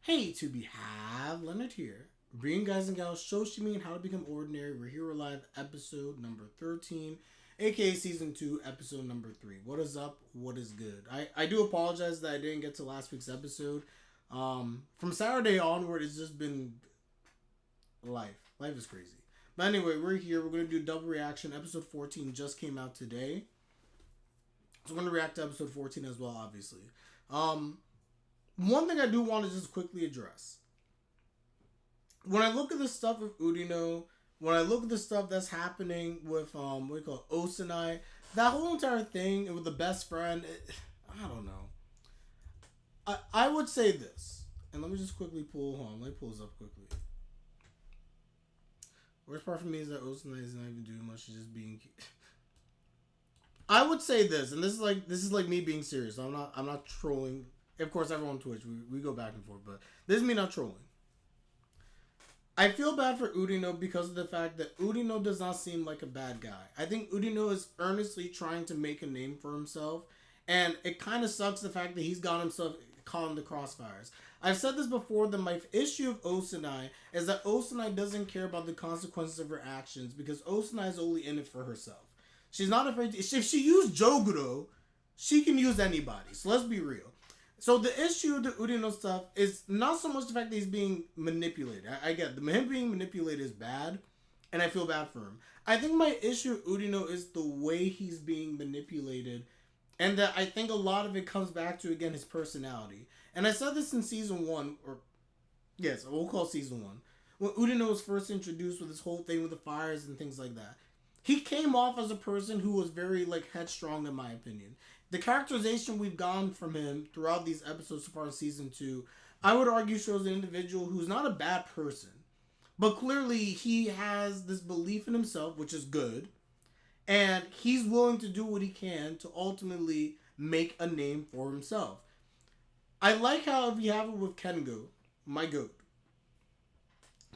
Hey, to be have Leonard here. Bringing guys and gals, Shoshimin, How to Become Ordinary. We're here live, episode number 13, aka season 2, episode number 3. What is up? What is good? I do apologize that I didn't get to last week's episode. From Saturday onward, it's just been life. Life is crazy. But anyway, we're here. We're going to do double reaction. Episode 14 just came out today. So we're going to react to episode 14 as well, obviously. One thing I do want to just quickly address. When I look at the stuff with Urino, when I look at the stuff that's happening with what do you call it, Osanai, that whole entire thing with the best friend, I don't know. I would say this, and let me just quickly let me pull this up quickly. Worst part for me is that Osanai is not even doing much; she's just being cute. I would say this, and this is like me being serious. I'm not trolling. Of course, everyone on Twitch, we go back and forth, but this is me not trolling. I feel bad for Urino because of the fact that Urino does not seem like a bad guy. I think Urino is earnestly trying to make a name for himself, and it kind of sucks the fact that he's got himself caught in the crossfires. I've said this before, that my issue of Osanai is that Osanai doesn't care about the consequences of her actions because Osanai is only in it for herself. She's not afraid to, if she used Joguro, she can use anybody. So let's be real. So the issue with the Urino stuff is not so much the fact that he's being manipulated. I get him being manipulated is bad, and I feel bad for him. I think my issue with Urino is the way he's being manipulated, and that I think a lot of it comes back to, again, his personality. And I said this in season 1, or yes, we'll call season 1, when Urino was first introduced with this whole thing with the fires and things like that. He came off as a person who was very headstrong, in my opinion. The characterization we've gotten from him throughout these episodes so far in season 2, I would argue shows an individual who's not a bad person. But clearly he has this belief in himself, which is good. And he's willing to do what he can to ultimately make a name for himself. I like how we have it with Kengo, my goat.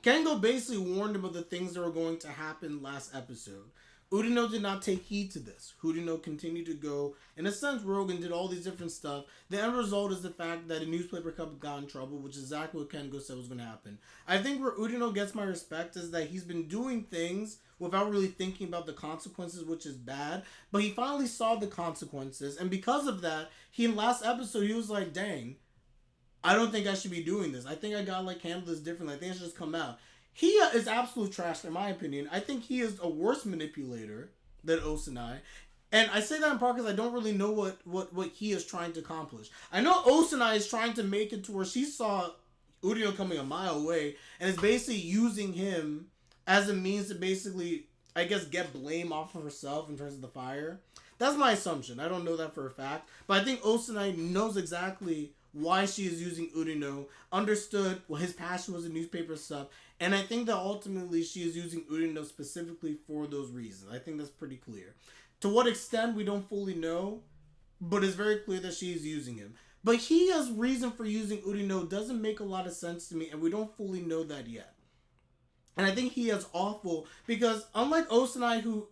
Kengo basically warned him of the things that were going to happen last episode. Urino did not take heed to this. Urino continued to go. In a sense, Rogan did all these different stuff. The end result is the fact that a newspaper company got in trouble, which is exactly what Kengo said was going to happen. I think where Urino gets my respect is that he's been doing things without really thinking about the consequences, which is bad. But he finally saw the consequences. And because of that, in last episode, he was like, dang, I don't think I should be doing this. I think I gotta handle this differently. I think I should just come out. He is absolute trash, in my opinion. I think he is a worse manipulator than Osanai. And I say that in part because I don't really know what he is trying to accomplish. I know Osanai is trying to make it to where she saw Urino coming a mile away and is basically using him as a means to basically, I guess, get blame off of herself in terms of the fire. That's my assumption. I don't know that for a fact. But I think Osanai knows exactly why she is using Urino, understood what his passion was in newspaper stuff, and I think that ultimately she is using Urino specifically for those reasons. I think that's pretty clear. To what extent, we don't fully know, but it's very clear that she is using him. But he has reason for using Urino doesn't make a lot of sense to me, and we don't fully know that yet. And I think he is awful, because unlike Osanai, who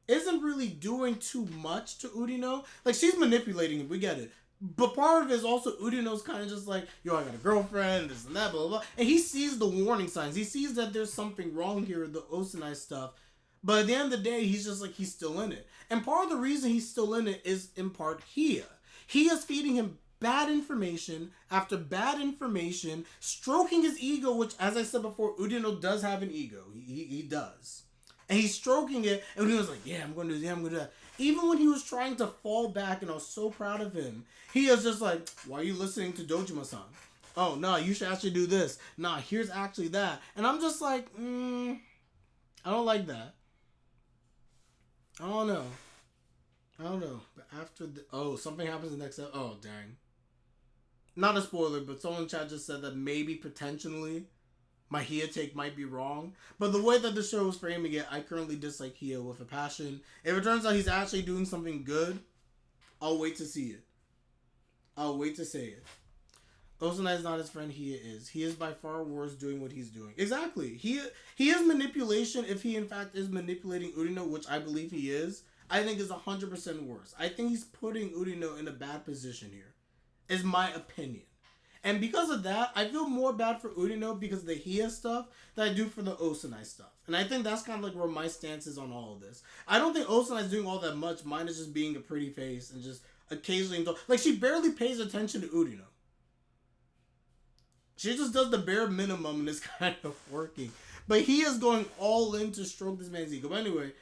isn't really doing too much to Urino, she's manipulating him, we get it. But part of it is also Urino's kind of just like, yo, I got a girlfriend, this and that, blah, blah, blah. And he sees the warning signs. He sees that there's something wrong here with the Osanai stuff. But at the end of the day, he's just he's still in it. And part of the reason he's still in it is in part Hia. He is feeding him bad information after bad information, stroking his ego, which, as I said before, Urino does have an ego. He does. And he's stroking it, and he was like, yeah, I'm going to do this, yeah, I'm going to do that. Even when he was trying to fall back, and I was so proud of him, he was just like, why are you listening to Dojima-san? Oh, no, you should actually do this. Nah, here's actually that. And I'm just like, I don't like that. I don't know. But after something happens in the next episode. Oh, dang. Not a spoiler, but someone in chat just said that maybe potentially my Hia take might be wrong. But the way that the show is framing it, I currently dislike Hia with a passion. If it turns out he's actually doing something good, I'll wait to see it. I'll wait to say it. Osanai is not his friend, Hia is. He is by far worse doing what he's doing. Exactly. He is manipulation if he in fact is manipulating Urino, which I believe he is. I think is 100% worse. I think he's putting Urino in a bad position here. Is my opinion. And because of that, I feel more bad for Urino because of the Hia stuff than I do for the Osanai stuff. And I think that's kind of like where my stance is on all of this. I don't think Osanai's doing all that much. Mine is just being a pretty face and just occasionally... Like, she barely pays attention to Urino. She just does the bare minimum and it's kind of working. But he is going all in to stroke this man's ego. But anyway,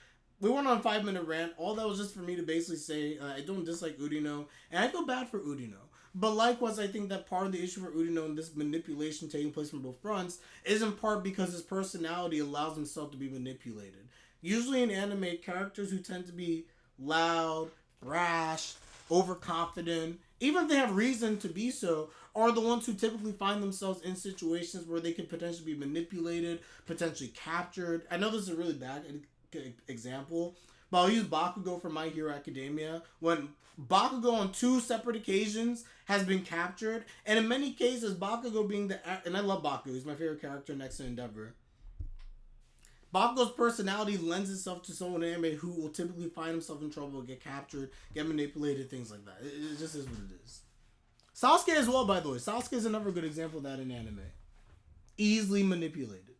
we went on a 5-minute rant. All that was just for me to basically say I don't dislike Urino. And I feel bad for Urino. But likewise, I think that part of the issue for Urino and this manipulation taking place from both fronts is in part because his personality allows himself to be manipulated. Usually in anime, characters who tend to be loud, brash, overconfident, even if they have reason to be so, are the ones who typically find themselves in situations where they could potentially be manipulated, potentially captured. I know this is a really bad example, but I'll use Bakugo from My Hero Academia. When Bakugo on 2 separate occasions has been captured, and in many cases, Bakugo being and I love Bakugo, he's my favorite character next to Endeavor. Bakugo's personality lends itself to someone in anime who will typically find himself in trouble, get captured, get manipulated, things like that. It just is what it is. Sasuke as well, by the way. Sasuke is another good example of that in anime. Easily manipulated.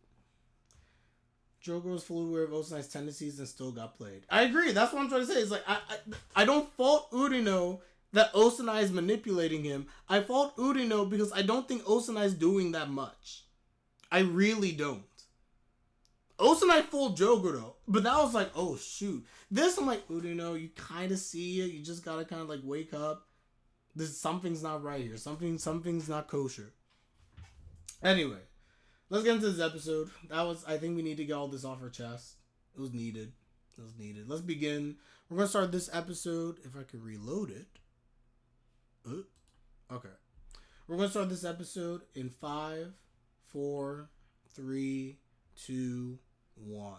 Jogo was fully aware of Osanai's tendencies and still got played. I agree. That's what I'm trying to say. It's like, I don't fault Urino that Osanai is manipulating him. I fault Urino because I don't think Osanai is doing that much. I really don't. Osanai fooled Jogo though. But that was like, oh shoot. This I'm like, Urino, you kind of see it. You just gotta kind of like wake up. Something's not right here. Something's not kosher. Anyway, let's get into this episode. I think we need to get all this off our chest. It was needed. Let's begin. We're gonna start this episode. If I could reload it. Okay. We're gonna start this episode in 5, 4, 3, 2, 1.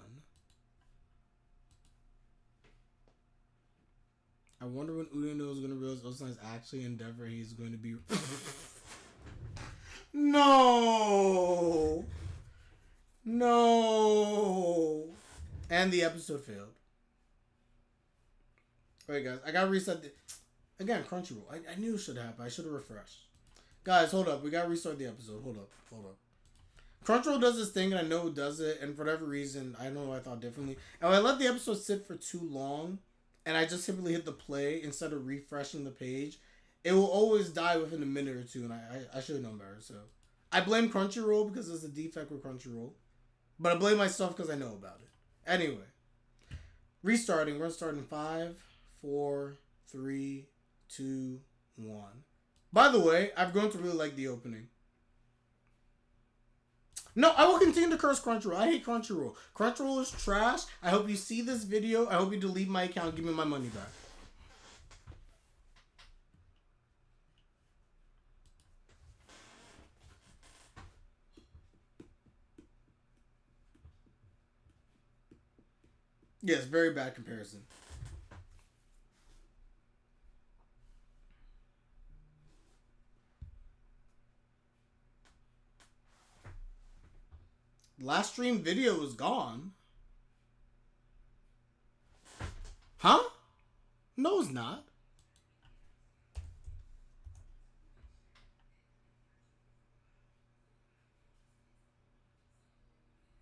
I wonder when Urino is going to realize Osanai is actually Endeavor. He's going to be... No! And the episode failed. Alright, guys. I got to reset the... Again, Crunchyroll. I knew it should happen. I should have refreshed. Guys, hold up. We got to restart the episode. Hold up. Crunchyroll does this thing, and I know it does it, and for whatever reason, I don't know why I thought differently. And when I let the episode sit for too long... and I just simply hit the play instead of refreshing the page, it will always die within a minute or two, and I should have known better. So I blame Crunchyroll because there's a defect with Crunchyroll, but I blame myself because I know about it. Anyway, restarting. We're going to start in 5, 4, 3, 2, 1. By the way, I've grown to really like the opening. No, I will continue to curse Crunchyroll. I hate Crunchyroll. Crunchyroll is trash. I hope you see this video. I hope you delete my account and give me my money back. Yes, very bad comparison. Last stream video is gone. Huh? No, it's not.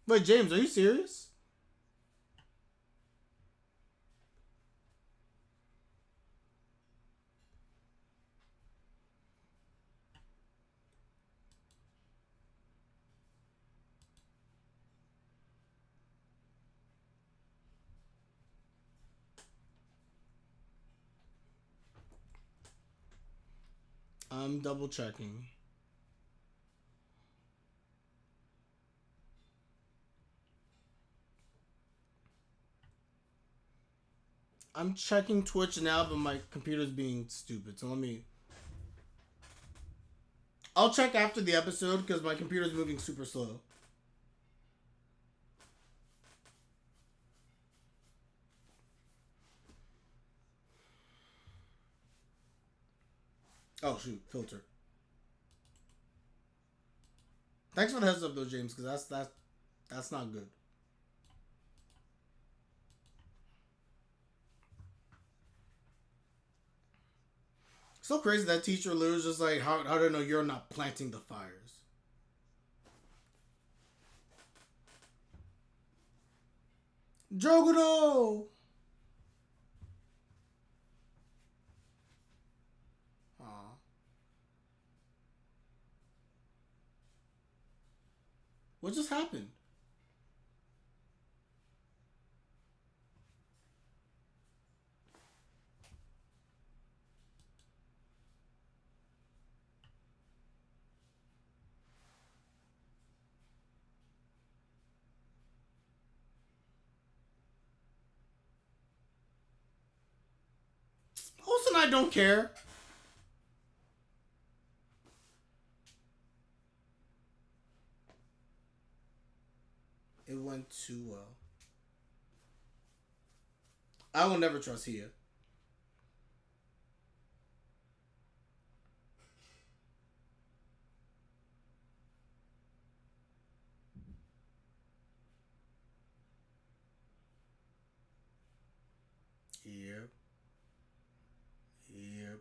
Wait, James, are you serious? I'm double checking. I'm checking Twitch now, but my computer's being stupid. So let me... I'll check after the episode because my computer's moving super slow. Oh, shoot. Filter. Thanks for the heads up, though, James, because that's not good. So crazy that teacher literally was just like, how do I know you're not planting the fires? Jogodo! Aw. What just happened? Osanai don't care. It went too well. I will never trust Hia. Yep. Yep.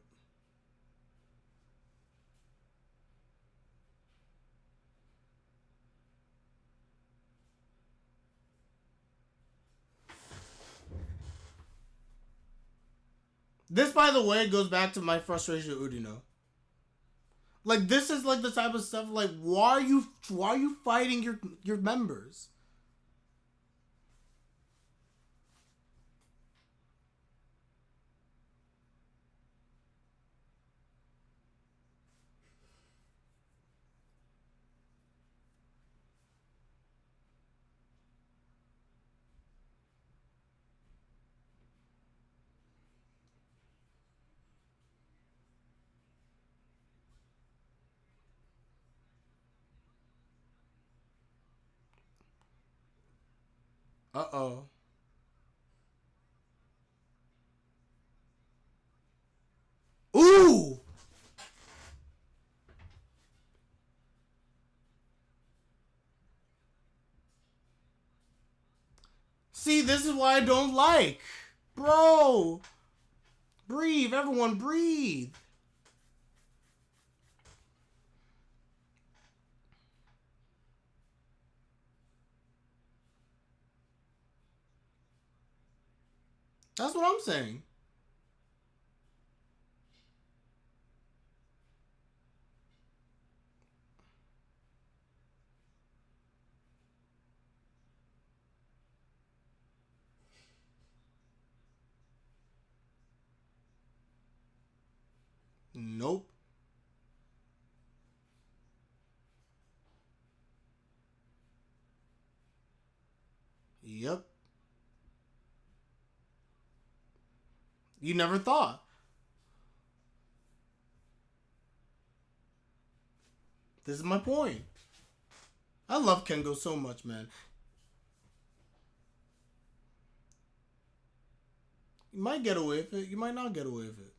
This, by the way, goes back to my frustration with Urino. Like, this is like the type of stuff. Like, why are you fighting your members? Uh oh. Ooh. See, this is why I don't like, bro. Breathe, everyone, breathe. That's what I'm saying. Nope. Yep. You never thought. This is my point. I love Kengo so much, man. You might get away with it. You might not get away with it.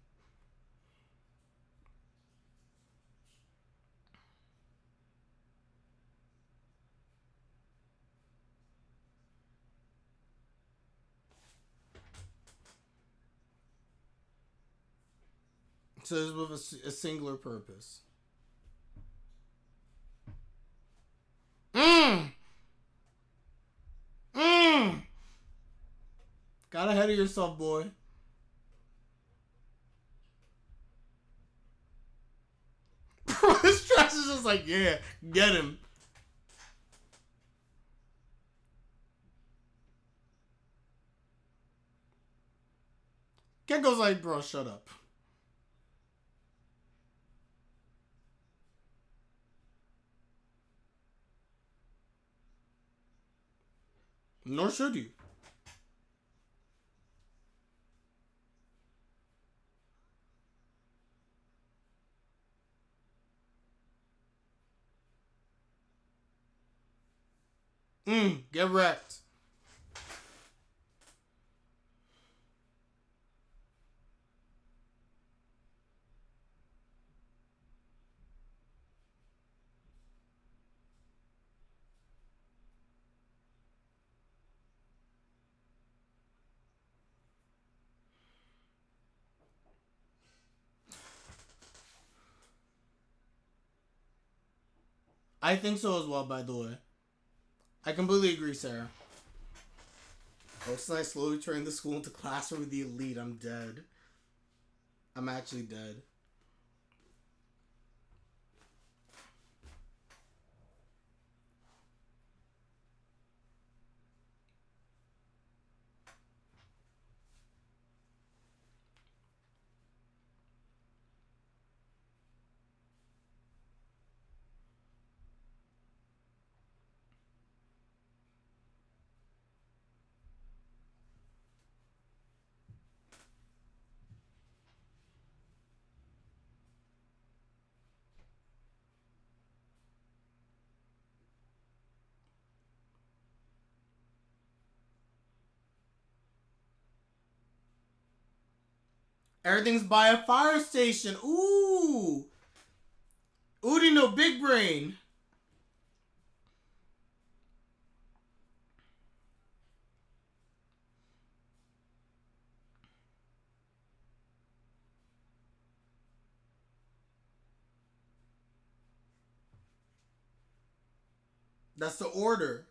So it's with a singular purpose. Mmm. Mmm. Got ahead of yourself, boy. This trash is just like, yeah, get him. Kengo's like, bro, shut up. Nor should you. Get wrecked. I think so as well, by the way. I completely agree, Sarah. Osanai slowly turned the school into classroom with the elite. I'm dead. I'm actually dead. Everything's by a fire station. Ooh. Urino, big brain. That's the order.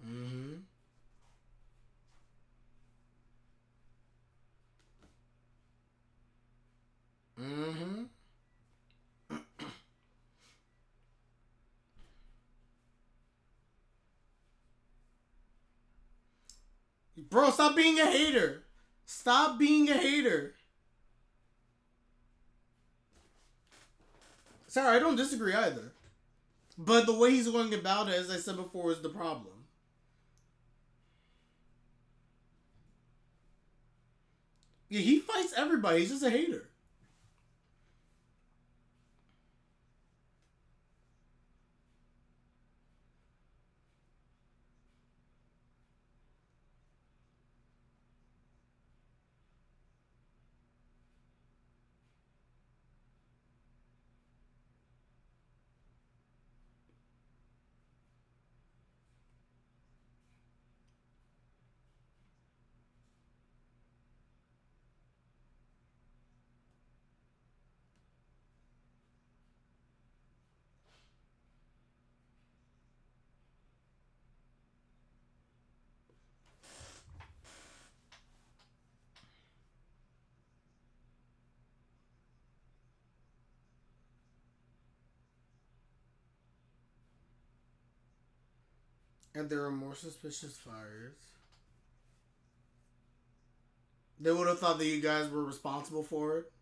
Mm-hmm. Mm-hmm. Bro, stop being a hater. Stop being a hater. Sorry, I don't disagree either. But the way he's going about it, as I said before, is the problem. Yeah, he fights everybody. He's just a hater. And there are more suspicious fires. They would have thought that you guys were responsible for it.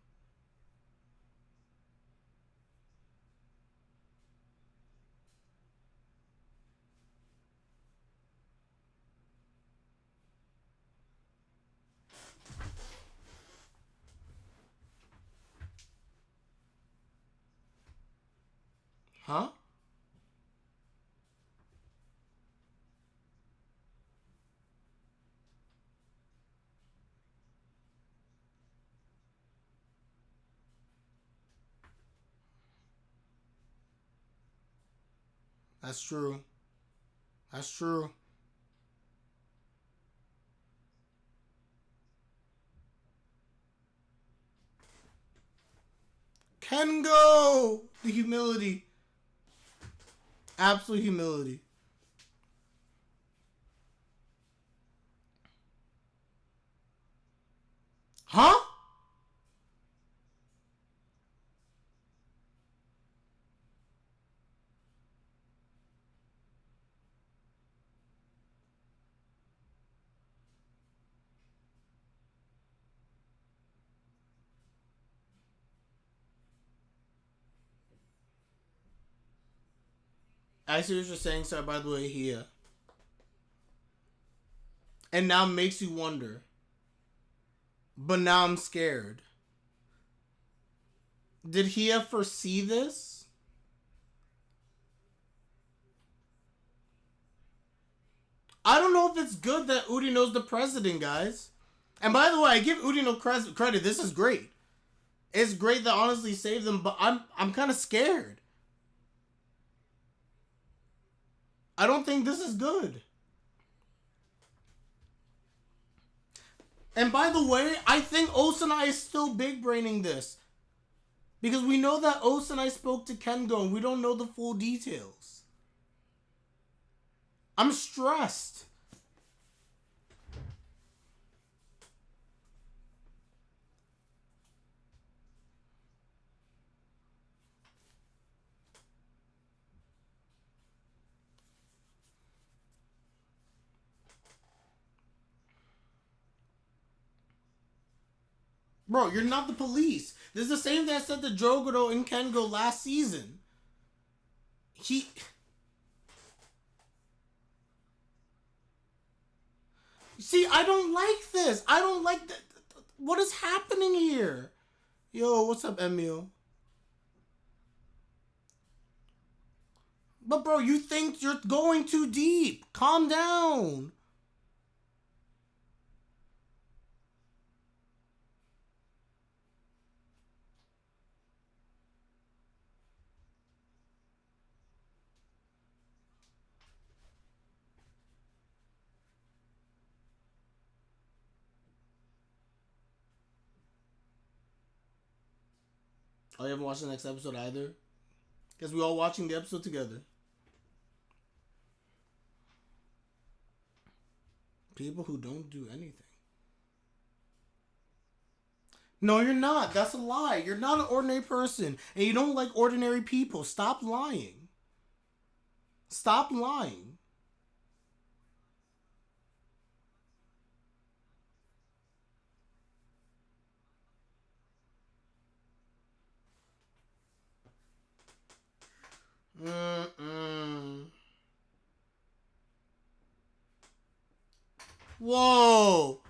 Huh? That's true. That's true. Kengo! The humility. Absolute humility. Huh? I see what you're saying, sir, by the way, here. And now makes you wonder. But now I'm scared. Did he foresee this? I don't know if it's good that Urino's the president, guys. And by the way, I give Urino credit. This is great. It's great that honestly saved them, but I'm kind of scared. I don't think this is good. And by the way, I think Osanai is still big braining this. Because we know that Osanai spoke to Kengo and we don't know the full details. I'm stressed. Bro, you're not the police. This is the same thing I said to Jogoro and Kengo last season. See, I don't like this. I don't like that. What is happening here? Yo, what's up, Emil? But bro, you think you're going too deep. Calm down. Oh, you haven't watched the next episode either? Because we all watching the episode together. People who don't do anything. No, you're not. That's a lie. You're not an ordinary person. And you don't like ordinary people. Stop lying. Stop lying. Mm-mm. Whoa.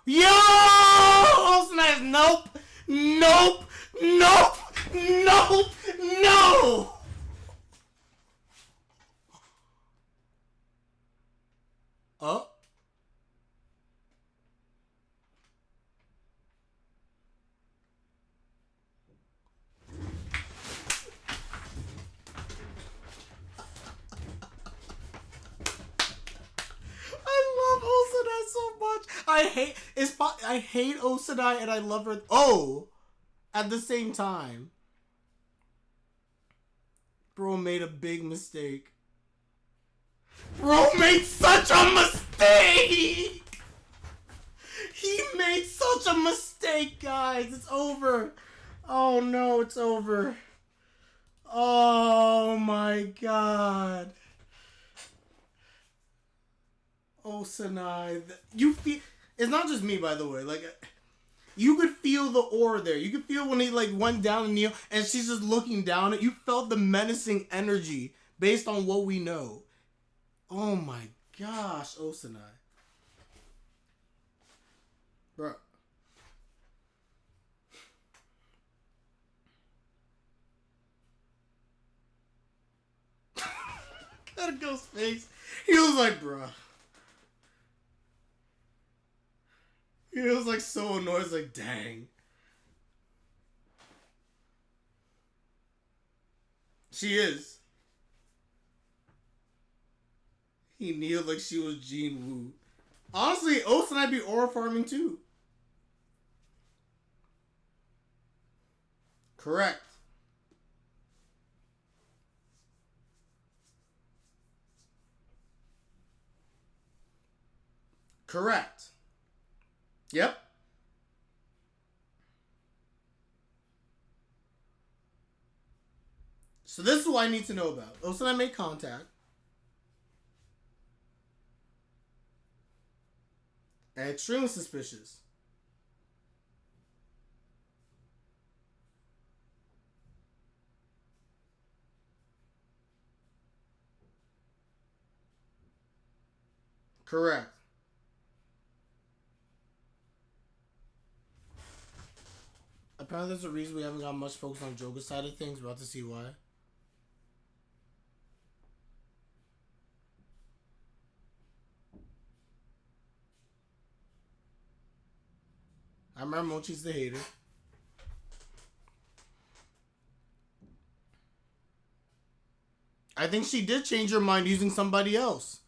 Yo! Osanai, nope. Nope. Nope. Nope. No. Oh. I love Osanai so much. I hate Osanai and I love her. Oh, at the same time, bro made a big mistake. Bro made such a mistake. He made such a mistake, guys. It's over. Oh no, it's over. Oh my god. Osanai, you feel it's not just me, by the way. Like you could feel the aura there. You could feel when he like went down and kneel, and she's just looking down. You felt the menacing energy based on what we know. Oh my gosh, Osanai, bro. Gotta go face. He was like, bro. He was like so annoyed. It's like, dang. She is. He kneeled like she was Jean Woo. Honestly, Osanai be aura farming too. Correct. Correct. Yep. So this is what I need to know about. Osanai made contact. And extremely suspicious. Correct. Apparently there's a reason we haven't got much focus on Joker's side of things. We're about to see why. I remember Mochi's the hater. I think she did change her mind using somebody else.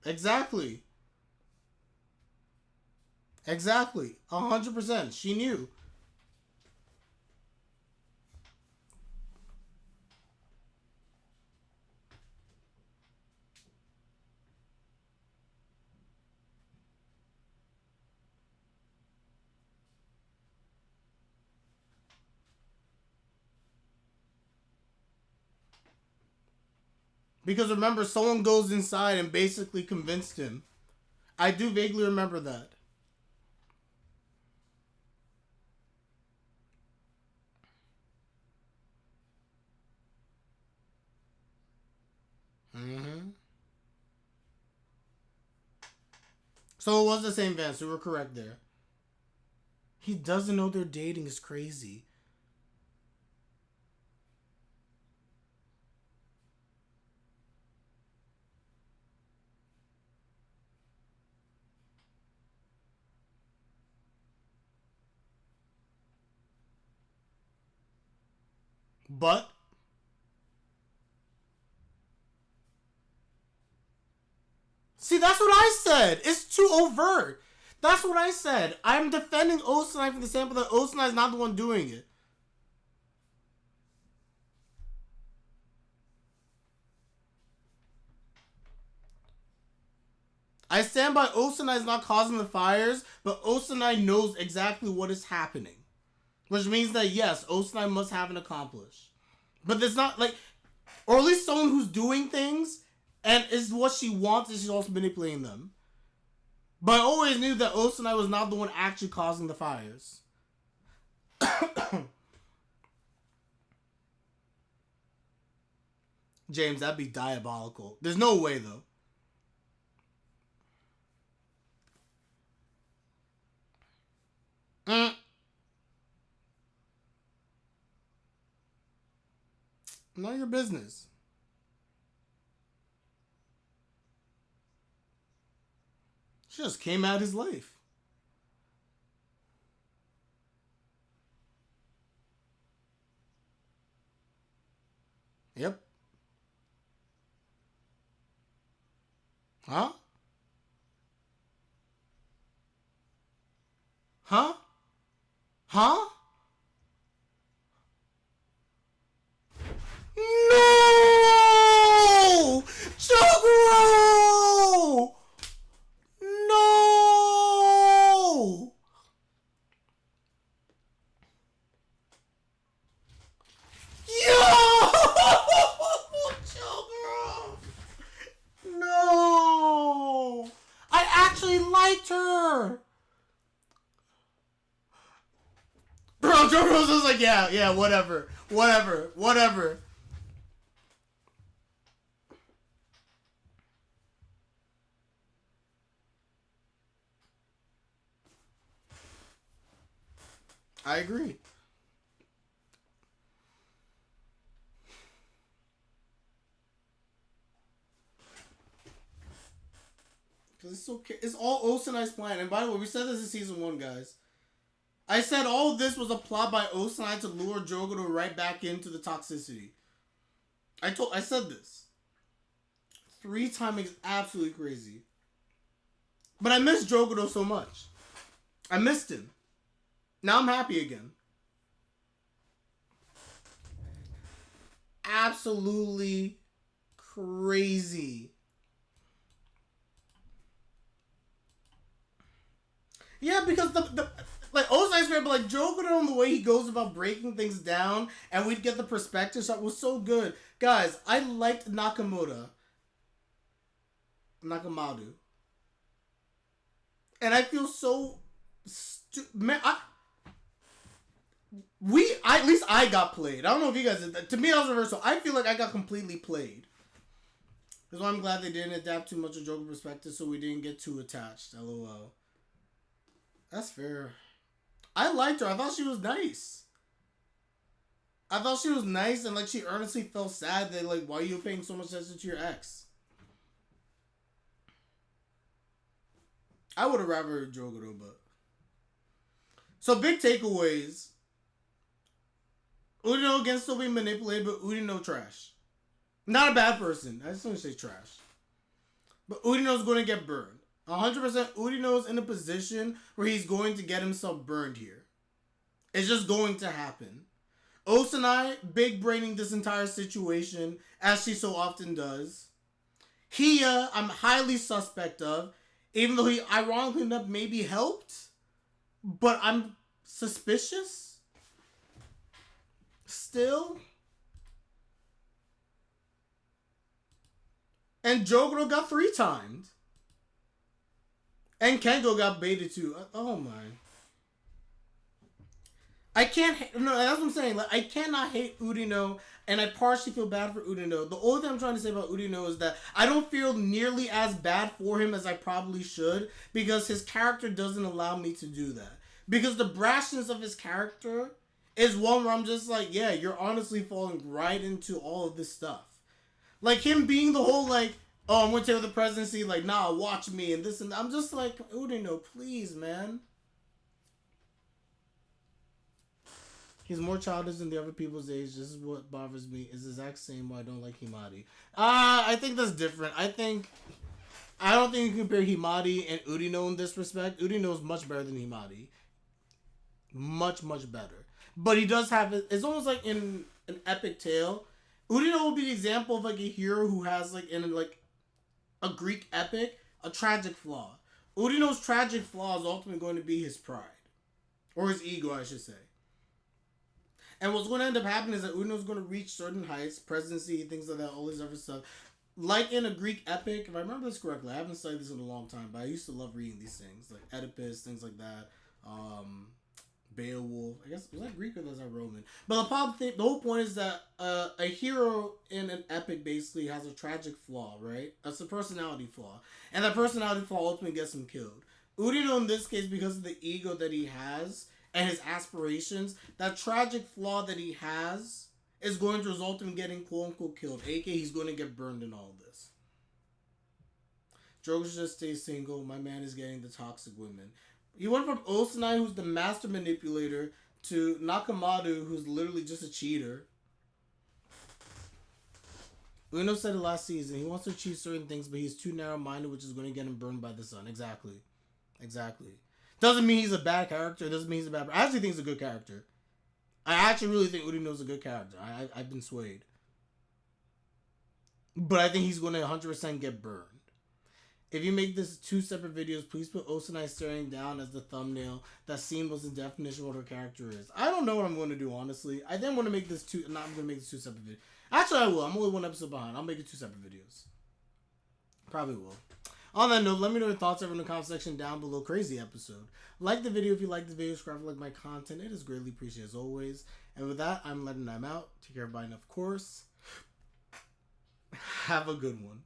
Exactly. Exactly. 100%. She knew. Because remember, someone goes inside and basically convinced him. I do vaguely remember that. Mm-hmm. So it was the same Vance. You were correct there. He doesn't know they're dating is crazy. But see, that's what I said. It's too overt. That's what I said. I'm defending Osanai for the sample that Osanai is not the one doing it. I stand by Osanai is not causing the fires, but Osanai knows exactly what is happening. Which means that yes, Osanai must have an accomplice. But it's not like, or at least someone who's doing things and is what she wants and she's also manipulating them. But I always knew that Osanai was not the one actually causing the fires. James, that'd be diabolical. There's no way though. Mm. None of your business. She just came out his life. Yep. Huh? Huh? Huh? No! Chogro! No! Yo! Chogro! No! I actually liked her! Bro, Chogro was like, yeah, whatever. I agree. Because it's okay. It's all Osanai's plan. And by the way, we said this in season 1, guys. I said all this was a plot by Osanai to lure Jogoro right back into the toxicity. I said this. 3 timing is absolutely crazy. But I miss Jogoro so much. I missed him. Now I'm happy again. Absolutely crazy. Yeah, because the like Osanai's great, but like Jogoro and the way he goes about breaking things down and we'd get the perspective shot was so good. Guys, I liked Nakamura. Nakamadu. And I feel so man, at least I got played. I don't know if you guys did that. To me, that was reversal. I feel like I got completely played. That's why I'm glad they didn't adapt too much of Joker perspective, so we didn't get too attached. LOL. That's fair. I liked her. I thought she was nice. I thought she was nice and like she earnestly felt sad that like why are you paying so much attention to your ex? I would have rather Jogoro, but so big takeaways. Urino can still be manipulated, but Urino trash. Not a bad person. I just want to say trash. But Urino's going to get burned. 100% Urino's in a position where he's going to get himself burned here. It's just going to happen. Osanai big braining this entire situation, as she so often does. Hiya, I'm highly suspect of, even though he ironically enough maybe helped, but I'm suspicious still. And Jogoro got 3-timed. And Kengo got baited too. Oh my. I can't. No, that's what I'm saying. Like, I cannot hate Urino, and I partially feel bad for Urino. The only thing I'm trying to say about Urino is that I don't feel nearly as bad for him as I probably should, because his character doesn't allow me to do that. Because the brashness of his character is one where I'm just like, yeah, you're honestly falling right into all of this stuff. Like him being the whole like, oh, I'm gonna take the presidency, like, nah, watch me and this and that. I'm just like, Urino, please, man. He's more childish than the other people's age. This is what bothers me. It's the exact same why I don't like Himari. I think that's different. I don't think you can compare Himari and Urino in this respect. Urino is much better than Himari. Much, much better. But he does have it. It's almost like in an epic tale. Urino will be the example of like a hero who has like in like a Greek epic a tragic flaw. Urino's tragic flaw is ultimately going to be his pride. Or his ego, I should say. And what's going to end up happening is that Urino's going to reach certain heights, presidency, things like that, all this other stuff. Like in a Greek epic, if I remember this correctly, I haven't studied this in a long time, but I used to love reading these things, like Oedipus, things like that. Beowulf. I guess, was that Greek or was that Roman? But the whole point is that a hero in an epic basically has a tragic flaw, right? It's a personality flaw. And that personality flaw ultimately gets him killed. Urino in this case, because of the ego that he has and his aspirations, that tragic flaw that he has is going to result in him getting quote-unquote killed. A.K.A. he's going to get burned in all of this. Drogo should just stay single. My man is getting the toxic women. He went from Osanai, who's the master manipulator, to Nakamado, who's literally just a cheater. Urino said it last season. He wants to achieve certain things, but he's too narrow-minded, which is going to get him burned by the sun. Exactly. Doesn't mean he's a bad character. Doesn't mean he's a bad... I actually think he's a good character. I actually really think Urino's a good character. I've been swayed. But I think he's going to 100% get burned. If you make this 2 separate videos, please put Osanai staring down as the thumbnail. That scene was the definition of what her character is. I don't know what I'm going to do, honestly. I think I'm going to make this 2... No, I'm going to make this 2 separate videos. Actually, I will. I'm only 1 episode behind. I'll make it 2 separate videos. Probably will. On that note, let me know your thoughts over in the comment section down below. Crazy episode. Like the video if you like the video. Subscribe if you like my content. It is greatly appreciated as always. And with that, I'm letting them out. Take care, everybody. And of course, have a good one.